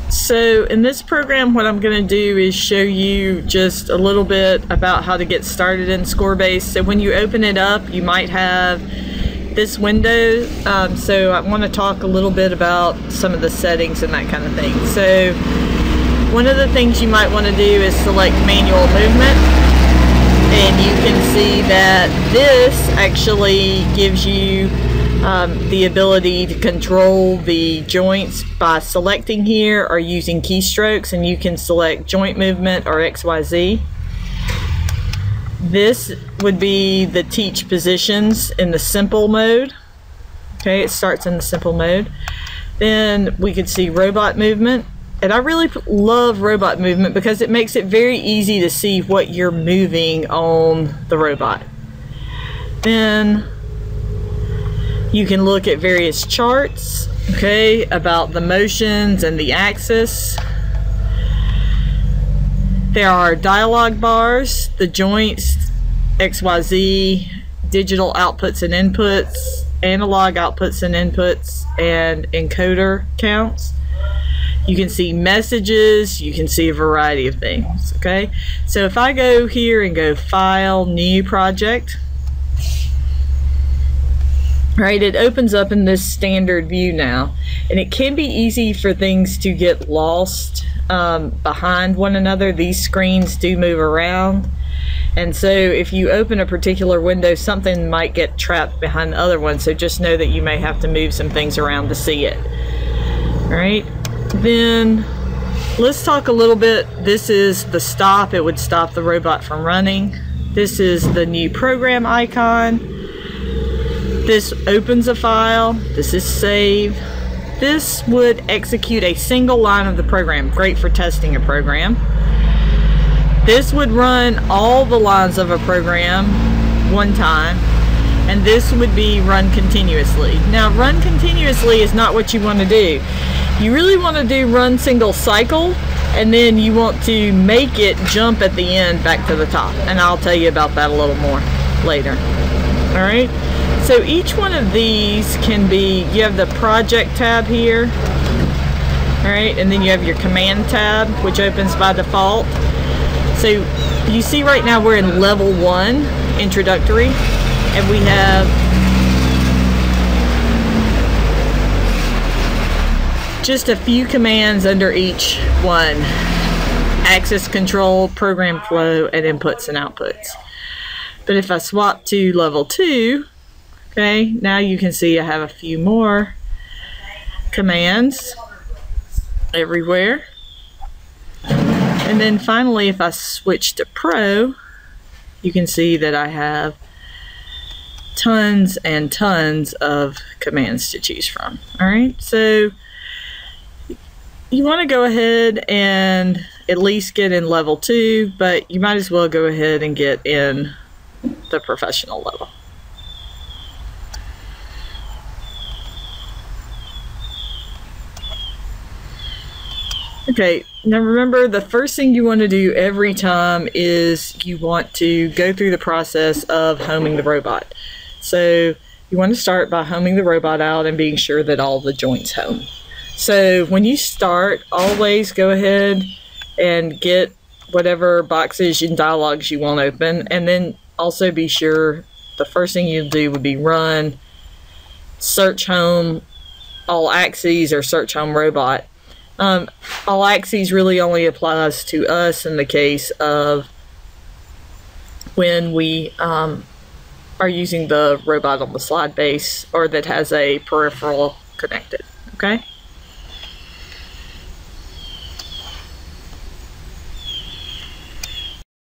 So in this program, what I'm going to do is show you just a little bit about how to get started in ScorBase. So when you open it up, you might have this window. So I want to talk a little bit about some of the settings and that kind of thing. So one of the things you might want to do is select manual movement. And you can see that this actually gives you the ability to control the joints by selecting here or using keystrokes, and you can select joint movement or XYZ. This would be the teach positions in the simple mode. Okay, it starts in the simple mode. Then we could see robot movement. And I really love robot movement because it makes it very easy to see what you're moving on the robot. Then you can look at various charts, okay, about the motions and the axis. There are dialog bars, the joints, XYZ, digital outputs and inputs, analog outputs and inputs, and encoder counts. You can see messages, you can see a variety of things, okay? So if I go here and go File, New Project, right, it opens up in this standard view now. And it can be easy for things to get lost behind one another. These screens do move around. And so if you open a particular window, something might get trapped behind the other one. So just know that you may have to move some things around to see it, all right? Then let's talk a little bit. This is the stop. It would stop the robot from running. This is the new program icon. This opens a file. This is save. This would execute a single line of the program. Great for testing a program. This would run all the lines of a program one time. And this would be run continuously. Now, run continuously is not what you want to do. You really want to do run single cycle, and then you want to make it jump at the end back to the top. And I'll tell you about that a little more later. All right. So each one of these can be, you have the project tab here. All right. And then you have your command tab, which opens by default. So you see right now we're in level 1, introductory. And we have just a few commands under each one: access control, program flow, and inputs and outputs. But if I swap to level 2, okay, now you can see I have a few more commands everywhere. And then finally, if I switch to Pro, you can see that I have tons and tons of commands to choose from. All right, so you want to go ahead and at least get in level 2, but you might as well go ahead and get in the professional level. Okay, now remember, the first thing you want to do every time is you want to go through the process of homing the robot. So you want to start by homing the robot out and being sure that all the joints home. So when you start, always go ahead and get whatever boxes and dialogues you want open, and then also be sure the first thing you'll do would be run search home all axes or search home robot. All axes really only applies to us in the case of when we are using the robot on the slide base or that has a peripheral connected, okay?